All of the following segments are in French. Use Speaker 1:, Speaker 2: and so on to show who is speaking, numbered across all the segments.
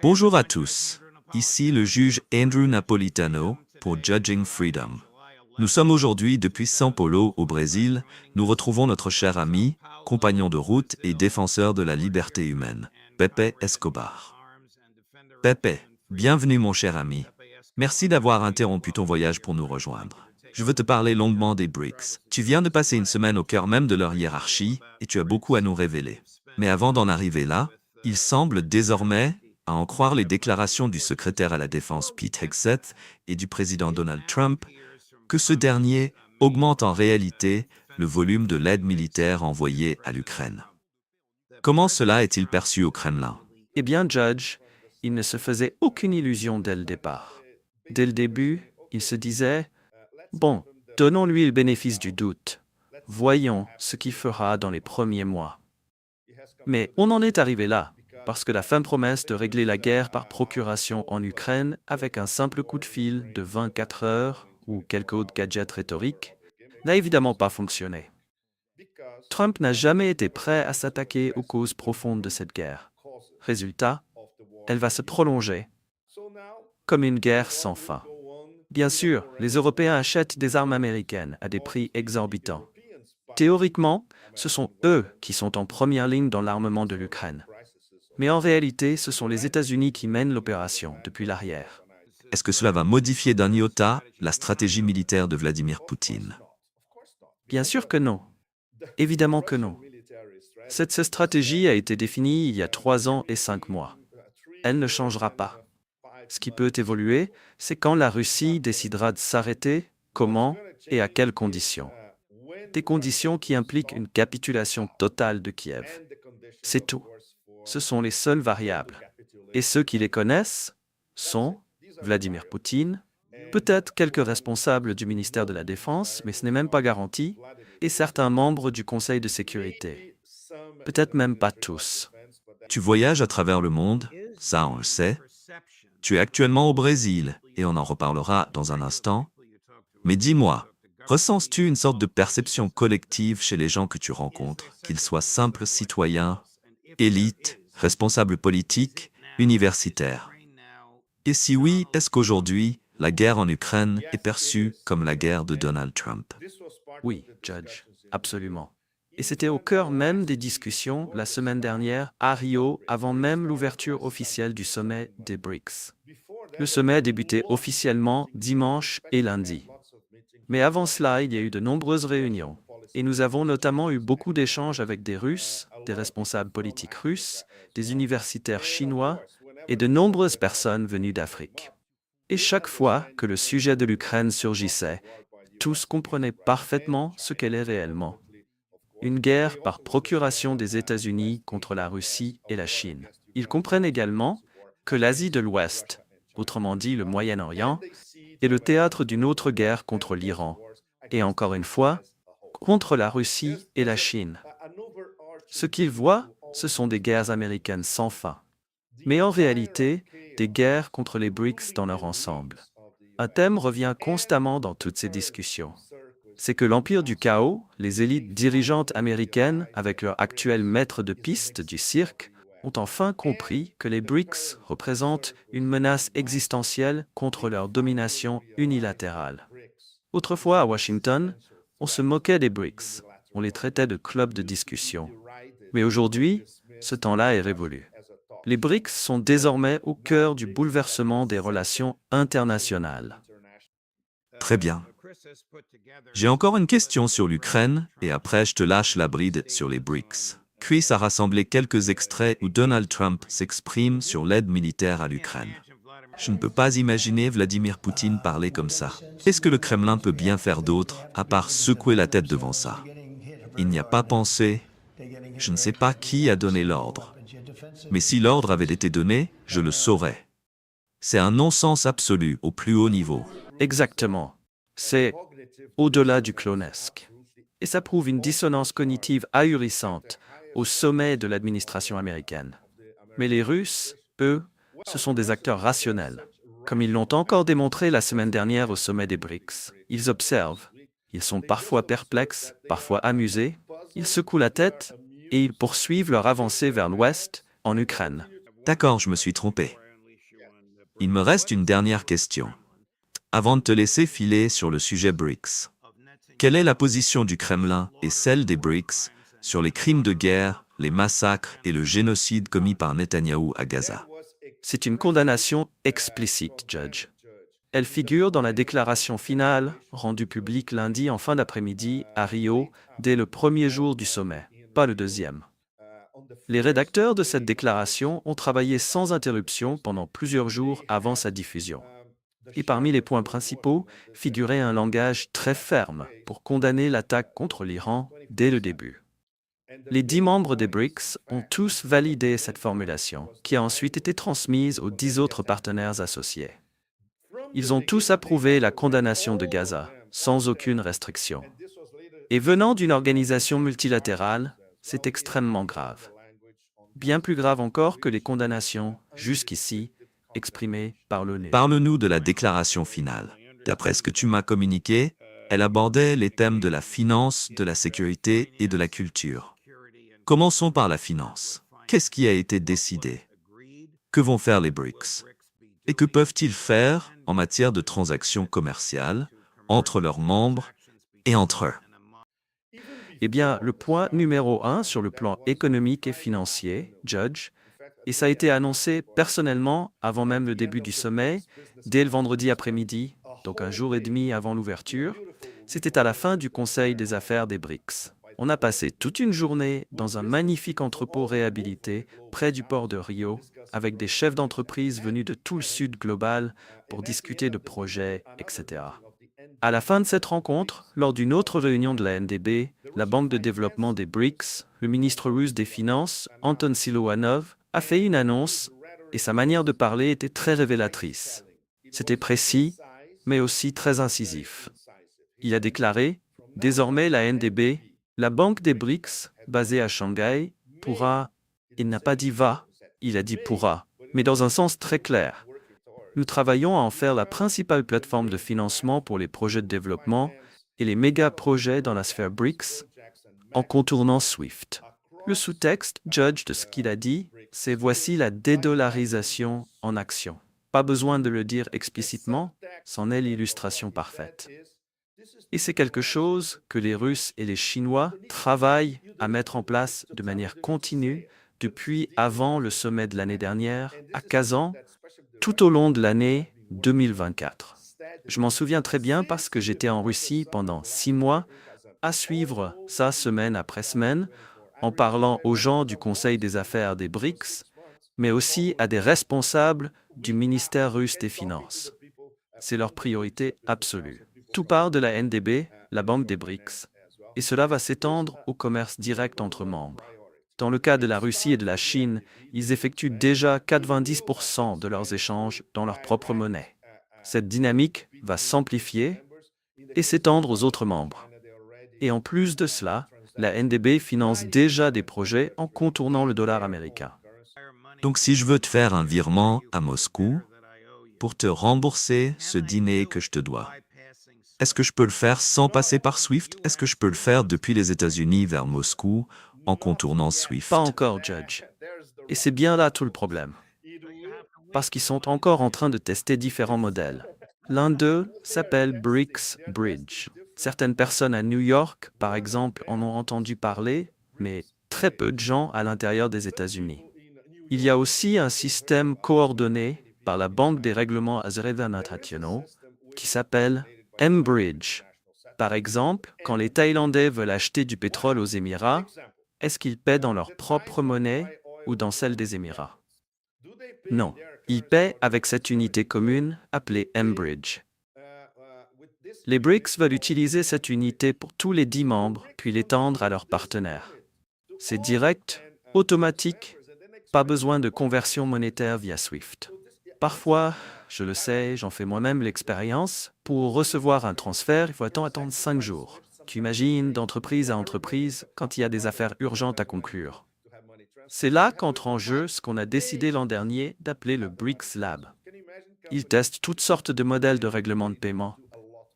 Speaker 1: Bonjour à tous. Ici le juge Andrew Napolitano pour Judging Freedom. Nous sommes aujourd'hui depuis São Paulo au Brésil. Nous retrouvons notre cher ami, compagnon de route et défenseur de la liberté humaine, Pepe Escobar. Pepe, bienvenue mon cher ami. Merci d'avoir interrompu ton voyage pour nous rejoindre. Je veux te parler longuement des BRICS. Tu viens de passer une semaine au cœur même de leur hiérarchie et tu as beaucoup à nous révéler. Mais avant d'en arriver là, il semble désormais, à en croire les déclarations du secrétaire à la Défense Pete Hegseth et du président Donald Trump, que ce dernier augmente en réalité le volume de l'aide militaire envoyée à l'Ukraine. Comment cela est-il perçu au Kremlin?
Speaker 2: Eh bien, Judge, il ne se faisait aucune illusion dès le départ. Dès le début, il se disait « Bon, donnons-lui le bénéfice du doute. Voyons ce qu'il fera dans les premiers mois. » Mais on en est arrivé là, parce que la fin promesse de régler la guerre par procuration en Ukraine avec un simple coup de fil de 24 heures ou quelques autres gadgets rhétoriques n'a évidemment pas fonctionné. Trump n'a jamais été prêt à s'attaquer aux causes profondes de cette guerre. Résultat, elle va se prolonger, comme une guerre sans fin. Bien sûr, les Européens achètent des armes américaines à des prix exorbitants. Théoriquement, ce sont eux qui sont en première ligne dans l'armement de l'Ukraine. Mais en réalité, ce sont les États-Unis qui mènent l'opération depuis l'arrière.
Speaker 1: Est-ce que cela va modifier d'un iota la stratégie militaire de Vladimir Poutine?
Speaker 2: Bien sûr que non. Évidemment que non. Cette stratégie a été définie il y a 3 ans et 5 mois. Elle ne changera pas. Ce qui peut évoluer, c'est quand la Russie décidera de s'arrêter, comment et à quelles conditions. Des conditions qui impliquent une capitulation totale de Kiev. C'est tout. Ce sont les seules variables. Et ceux qui les connaissent sont Vladimir Poutine, peut-être quelques responsables du ministère de la Défense, mais ce n'est même pas garanti, et certains membres du Conseil de sécurité. Peut-être même pas tous.
Speaker 1: Tu voyages à travers le monde, ça on le sait. Tu es actuellement au Brésil, et on en reparlera dans un instant. Mais dis-moi, ressens-tu une sorte de perception collective chez les gens que tu rencontres, qu'ils soient simples citoyens, élites, responsables politiques, universitaires? Et si oui, est-ce qu'aujourd'hui, la guerre en Ukraine est perçue comme la guerre de Donald Trump?
Speaker 2: Oui, Judge, absolument. Et c'était au cœur même des discussions la semaine dernière à Rio, avant même l'ouverture officielle du sommet des BRICS. Le sommet a débuté officiellement dimanche et lundi. Mais avant cela, il y a eu de nombreuses réunions. Et nous avons notamment eu beaucoup d'échanges avec des Russes, des responsables politiques russes, des universitaires chinois et de nombreuses personnes venues d'Afrique. Et chaque fois que le sujet de l'Ukraine surgissait, tous comprenaient parfaitement ce qu'elle est réellement. Une guerre par procuration des États-Unis contre la Russie et la Chine. Ils comprennent également que l'Asie de l'Ouest, autrement dit le Moyen-Orient, est le théâtre d'une autre guerre contre l'Iran, et encore une fois, contre la Russie et la Chine. Ce qu'ils voient, ce sont des guerres américaines sans fin. Mais en réalité, des guerres contre les BRICS dans leur ensemble. Un thème revient constamment dans toutes ces discussions. C'est que l'empire du chaos, les élites dirigeantes américaines, avec leur actuel maître de piste du cirque, ont enfin compris que les BRICS représentent une menace existentielle contre leur domination unilatérale. Autrefois, à Washington, on se moquait des BRICS, on les traitait de clubs de discussion. Mais aujourd'hui, ce temps-là est révolu. Les BRICS sont désormais au cœur du bouleversement des relations internationales.
Speaker 1: Très bien. J'ai encore une question sur l'Ukraine, et après je te lâche la bride sur les BRICS. Chris a rassemblé quelques extraits où Donald Trump s'exprime sur l'aide militaire à l'Ukraine. Je ne peux pas imaginer Vladimir Poutine parler comme ça. Qu'est-ce que le Kremlin peut bien faire d'autre, à part secouer la tête devant ça? Il n'y a pas pensé. Je ne sais pas qui a donné l'ordre. Mais si l'ordre avait été donné, je le saurais. C'est un non-sens absolu au plus haut niveau.
Speaker 2: Exactement. C'est au-delà du clonesque. Et ça prouve une dissonance cognitive ahurissante au sommet de l'administration américaine. Mais les Russes, eux, ce sont des acteurs rationnels. Comme ils l'ont encore démontré la semaine dernière au sommet des BRICS. Ils observent. Ils sont parfois perplexes, parfois amusés. Ils secouent la tête et ils poursuivent leur avancée vers l'ouest, en Ukraine.
Speaker 1: D'accord, je me suis trompé. Il me reste une dernière question. Avant de te laisser filer sur le sujet BRICS, quelle est la position du Kremlin et celle des BRICS sur les crimes de guerre, les massacres et le génocide commis par Netanyahou à Gaza?
Speaker 2: C'est une condamnation explicite, Judge. Elle figure dans la déclaration finale, rendue publique lundi en fin d'après-midi à Rio, dès le premier jour du sommet, pas le deuxième. Les rédacteurs de cette déclaration ont travaillé sans interruption pendant plusieurs jours avant sa diffusion. Et parmi les points principaux figurait un langage très ferme pour condamner l'attaque contre l'Iran dès le début. Les 10 membres des BRICS ont tous validé cette formulation, qui a ensuite été transmise aux 10 autres partenaires associés. Ils ont tous approuvé la condamnation de Gaza, sans aucune restriction. Et venant d'une organisation multilatérale, c'est extrêmement grave. Bien plus grave encore que les condamnations, jusqu'ici, exprimées par l'ONU.
Speaker 1: Parle-nous de la déclaration finale. D'après ce que tu m'as communiqué, elle abordait les thèmes de la finance, de la sécurité et de la culture. Commençons par la finance. Qu'est-ce qui a été décidé? Que vont faire les BRICS? Et que peuvent-ils faire en matière de transactions commerciales entre leurs membres et entre eux?
Speaker 2: Eh bien, le point numéro 1 sur le plan économique et financier, Judge, et ça a été annoncé personnellement avant même le début du sommet, dès le vendredi après-midi, donc un jour et demi avant l'ouverture, c'était à la fin du Conseil des affaires des BRICS. On a passé toute une journée dans un magnifique entrepôt réhabilité près du port de Rio, avec des chefs d'entreprise venus de tout le sud global pour discuter de projets, etc. À la fin de cette rencontre, lors d'une autre réunion de la NDB, la Banque de développement des BRICS, le ministre russe des Finances, Anton Silovanov, a fait une annonce et sa manière de parler était très révélatrice. C'était précis, mais aussi très incisif. Il a déclaré « Désormais la NDB, la Banque des BRICS, basée à Shanghai, pourra… » Il n'a pas dit « va », il a dit « pourra », mais dans un sens très clair. Nous travaillons à en faire la principale plateforme de financement pour les projets de développement et les méga-projets dans la sphère BRICS en contournant SWIFT. Le sous-texte, Judge, de ce qu'il a dit, c'est voici la dédollarisation en action. Pas besoin de le dire explicitement, c'en est l'illustration parfaite. Et c'est quelque chose que les Russes et les Chinois travaillent à mettre en place de manière continue depuis avant le sommet de l'année dernière, à Kazan, tout au long de l'année 2024. Je m'en souviens très bien parce que j'étais en Russie pendant 6 mois à suivre ça semaine après semaine, en parlant aux gens du Conseil des affaires des BRICS, mais aussi à des responsables du ministère russe des Finances. C'est leur priorité absolue. Tout part de la NDB, la Banque des BRICS, et cela va s'étendre au commerce direct entre membres. Dans le cas de la Russie et de la Chine, ils effectuent déjà 90% de leurs échanges dans leur propre monnaie. Cette dynamique va s'amplifier et s'étendre aux autres membres. Et en plus de cela, la NDB finance déjà des projets en contournant le dollar américain.
Speaker 1: Donc si je veux te faire un virement à Moscou pour te rembourser ce dîner que je te dois, est-ce que je peux le faire sans passer par SWIFT? Est-ce que je peux le faire depuis les États-Unis vers Moscou en contournant SWIFT?
Speaker 2: Pas encore, Judge. Et c'est bien là tout le problème. Parce qu'ils sont encore en train de tester différents modèles. L'un d'eux s'appelle BRICS Bridge. Certaines personnes à New York, par exemple, en ont entendu parler, mais très peu de gens à l'intérieur des États-Unis. Il y a aussi un système coordonné par la Banque des règlements internationaux qui s'appelle M-Bridge. Par exemple, quand les Thaïlandais veulent acheter du pétrole aux Émirats, est-ce qu'ils paient dans leur propre monnaie ou dans celle des Émirats? Non, ils paient avec cette unité commune appelée M-Bridge. Les BRICS veulent utiliser cette unité pour tous les 10 membres, puis l'étendre à leurs partenaires. C'est direct, automatique, pas besoin de conversion monétaire via SWIFT. Parfois, je le sais, j'en fais moi-même l'expérience, pour recevoir un transfert, il faut attendre 5 jours. Tu imagines d'entreprise à entreprise quand il y a des affaires urgentes à conclure. C'est là qu'entre en jeu ce qu'on a décidé l'an dernier d'appeler le BRICS Lab. Ils testent toutes sortes de modèles de règlement de paiement.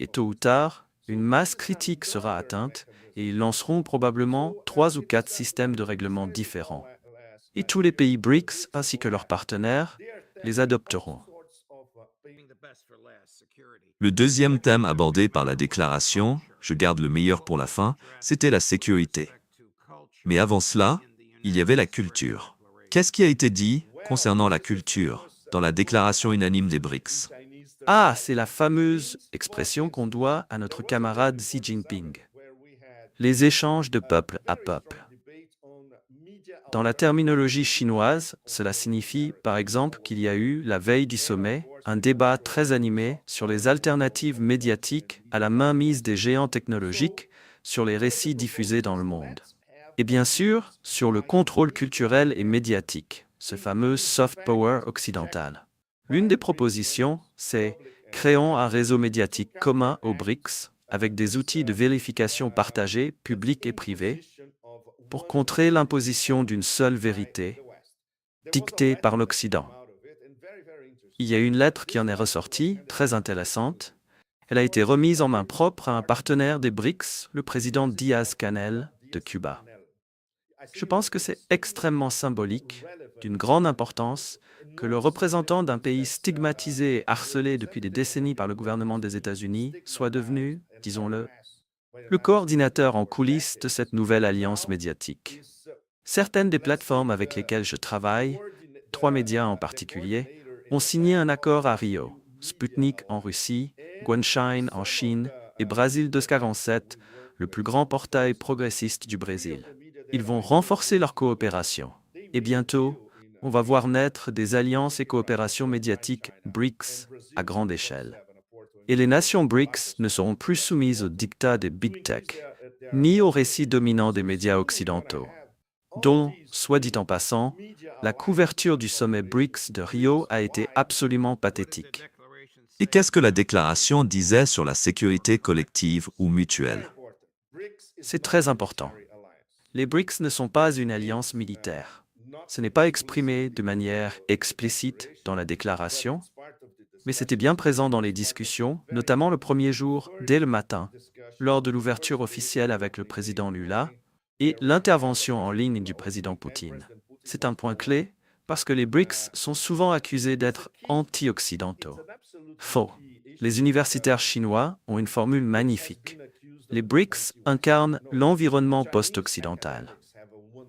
Speaker 2: Et tôt ou tard, une masse critique sera atteinte et ils lanceront probablement 3 ou 4 systèmes de règlement différents. Et tous les pays BRICS ainsi que leurs partenaires les adopteront.
Speaker 1: Le deuxième thème abordé par la déclaration, je garde le meilleur pour la fin, c'était la sécurité. Mais avant cela, il y avait la culture. Qu'est-ce qui a été dit concernant la culture dans la déclaration unanime des BRICS?
Speaker 2: Ah, c'est la fameuse expression qu'on doit à notre camarade Xi Jinping. Les échanges de peuple à peuple. Dans la terminologie chinoise, cela signifie, par exemple, qu'il y a eu, la veille du sommet, un débat très animé sur les alternatives médiatiques à la mainmise des géants technologiques sur les récits diffusés dans le monde. Et bien sûr, sur le contrôle culturel et médiatique, ce fameux soft power occidental. L'une des propositions, c'est « créons un réseau médiatique commun aux BRICS avec des outils de vérification partagés, publics et privés, pour contrer l'imposition d'une seule vérité, dictée par l'Occident. » Il y a une lettre qui en est ressortie, très intéressante. Elle a été remise en main propre à un partenaire des BRICS, le président Díaz-Canel de Cuba. Je pense que c'est extrêmement symbolique, d'une grande importance, que le représentant d'un pays stigmatisé et harcelé depuis des décennies par le gouvernement des États-Unis soit devenu, disons-le, le coordinateur en coulisses de cette nouvelle alliance médiatique. Certaines des plateformes avec lesquelles je travaille, 3 médias en particulier, ont signé un accord à Rio, Sputnik en Russie, Guanshine en Chine et Brasil 247, le plus grand portail progressiste du Brésil. Ils vont renforcer leur coopération. Et bientôt, on va voir naître des alliances et coopérations médiatiques BRICS à grande échelle. Et les nations BRICS ne seront plus soumises aux dictats des big tech, ni aux récits dominants des médias occidentaux, dont, soit dit en passant, la couverture du sommet BRICS de Rio a été absolument pathétique.
Speaker 1: Et qu'est-ce que la déclaration disait sur la sécurité collective ou mutuelle?
Speaker 2: C'est très important. Les BRICS ne sont pas une alliance militaire. Ce n'est pas exprimé de manière explicite dans la déclaration, mais c'était bien présent dans les discussions, notamment le premier jour, dès le matin, lors de l'ouverture officielle avec le président Lula et l'intervention en ligne du président Poutine. C'est un point clé parce que les BRICS sont souvent accusés d'être anti-occidentaux. Faux. Les universitaires chinois ont une formule magnifique. Les BRICS incarnent l'environnement post-occidental.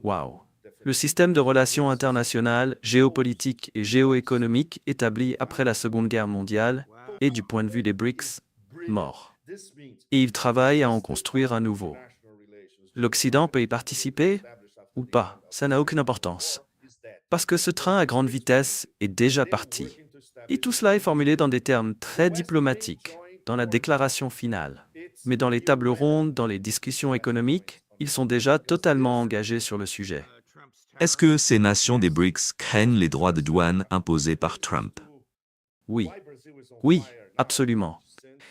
Speaker 2: Waouh! Le système de relations internationales, géopolitiques et géoéconomiques établi après la Seconde Guerre mondiale est, du point de vue des BRICS, mort. Et ils travaillent à en construire un nouveau. L'Occident peut y participer ou pas, ça n'a aucune importance. Parce que ce train à grande vitesse est déjà parti. Et tout cela est formulé dans des termes très diplomatiques, dans la déclaration finale. Mais dans les tables rondes, dans les discussions économiques, ils sont déjà totalement engagés sur le sujet.
Speaker 1: Est-ce que ces nations des BRICS craignent les droits de douane imposés par Trump?
Speaker 2: Oui. Oui, absolument.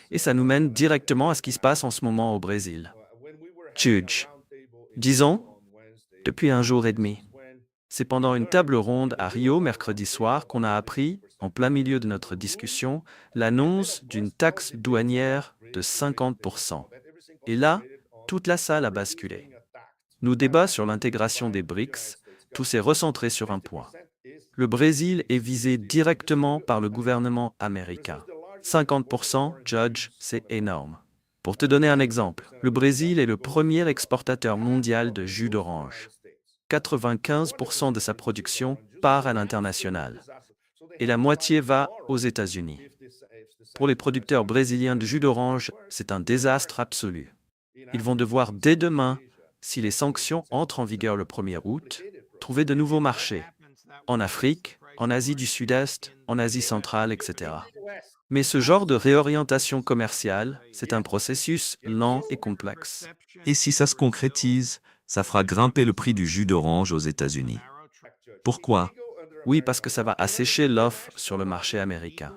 Speaker 2: Et ça nous mène directement à ce qui se passe en ce moment au Brésil. Juge. Disons, depuis un jour et demi. C'est pendant une table ronde à Rio mercredi soir qu'on a appris, en plein milieu de notre discussion, l'annonce d'une taxe douanière de 50%. Et là, toute la salle a basculé. Nos débats sur l'intégration des BRICS, tout s'est recentré sur un point. Le Brésil est visé directement par le gouvernement américain. 50%, Judge, c'est énorme. Pour te donner un exemple, le Brésil est le premier exportateur mondial de jus d'orange. 95% de sa production part à l'international. Et la moitié va aux États-Unis. Pour les producteurs brésiliens de jus d'orange, c'est un désastre absolu. Ils vont devoir dès demain, si les sanctions entrent en vigueur le 1er août, trouver de nouveaux marchés. En Afrique, en Asie du Sud-Est, en Asie centrale, etc. Mais ce genre de réorientation commerciale, c'est un processus lent et complexe.
Speaker 1: Et si ça se concrétise, ça fera grimper le prix du jus d'orange aux États-Unis. Pourquoi?
Speaker 2: Oui, parce que ça va assécher l'offre sur le marché américain.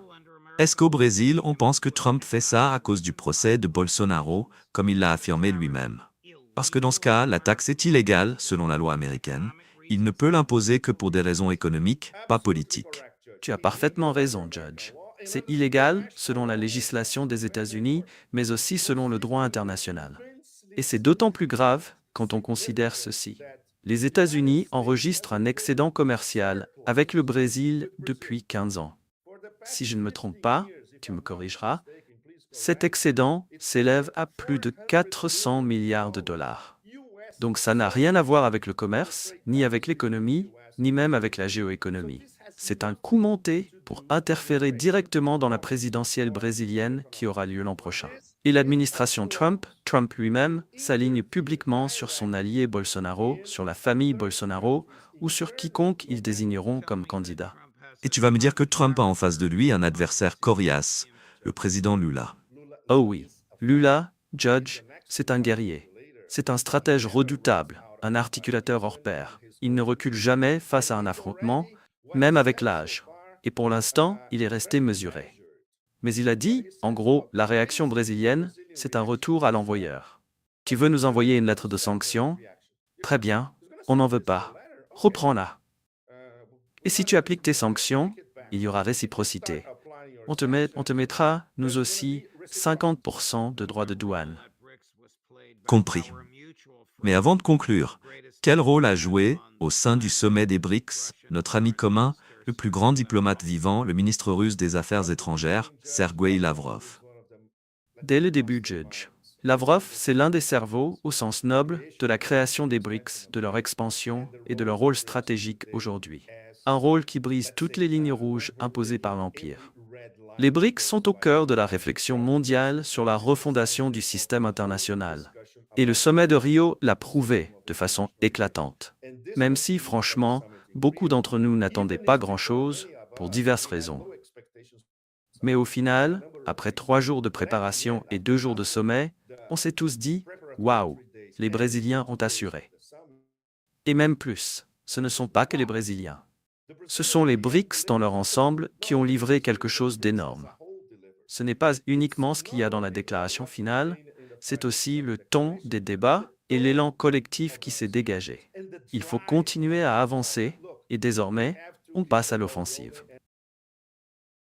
Speaker 1: Est-ce qu'au Brésil, on pense que Trump fait ça à cause du procès de Bolsonaro, comme il l'a affirmé lui-même? Parce que dans ce cas, la taxe est illégale, selon la loi américaine. Il ne peut l'imposer que pour des raisons économiques, pas politiques.
Speaker 2: Tu as parfaitement raison, Judge. C'est illégal selon la législation des États-Unis, mais aussi selon le droit international. Et c'est d'autant plus grave quand on considère ceci. Les États-Unis enregistrent un excédent commercial avec le Brésil depuis 15 ans. si je ne me trompe pas, tu me corrigeras, cet excédent s'élève à plus de 400 milliards de dollars. Donc ça n'a rien à voir avec le commerce, ni avec l'économie, ni même avec la géoéconomie. C'est un coup monté pour interférer directement dans la présidentielle brésilienne qui aura lieu l'an prochain. Et l'administration Trump, Trump lui-même, s'aligne publiquement sur son allié Bolsonaro, sur la famille Bolsonaro, ou sur quiconque ils désigneront comme candidat.
Speaker 1: Et tu vas me dire que Trump a en face de lui un adversaire coriace, le président Lula.
Speaker 2: Oh oui, Lula, Judge, c'est un guerrier. C'est un stratège redoutable, un articulateur hors pair. Il ne recule jamais face à un affrontement, même avec l'âge. Et pour l'instant, il est resté mesuré. Mais il a dit, en gros, la réaction brésilienne, c'est un retour à l'envoyeur. Tu veux nous envoyer une lettre de sanction? Très bien, on n'en veut pas. Reprends-la. Et si tu appliques tes sanctions, il y aura réciprocité. On te mettra, nous aussi, 50% de droits de douane.
Speaker 1: Compris. Mais avant de conclure, quel rôle a joué, au sein du sommet des BRICS, notre ami commun, le plus grand diplomate vivant, le ministre russe des Affaires étrangères, Sergueï Lavrov?
Speaker 2: Dès le début, Judge. Lavrov, c'est l'un des cerveaux, au sens noble, de la création des BRICS, de leur expansion et de leur rôle stratégique aujourd'hui. Un rôle qui brise toutes les lignes rouges imposées par l'Empire. Les BRICS sont au cœur de la réflexion mondiale sur la refondation du système international. Et le sommet de Rio l'a prouvé de façon éclatante. Même si, franchement, beaucoup d'entre nous n'attendaient pas grand-chose, pour diverses raisons. Mais au final, après 3 jours de préparation et 2 jours de sommet, on s'est tous dit « Waouh, les Brésiliens ont assuré ». Et même plus, ce ne sont pas que les Brésiliens. Ce sont les BRICS dans leur ensemble qui ont livré quelque chose d'énorme. Ce n'est pas uniquement ce qu'il y a dans la déclaration finale, c'est aussi le ton des débats et l'élan collectif qui s'est dégagé. Il faut continuer à avancer et désormais, on passe à l'offensive.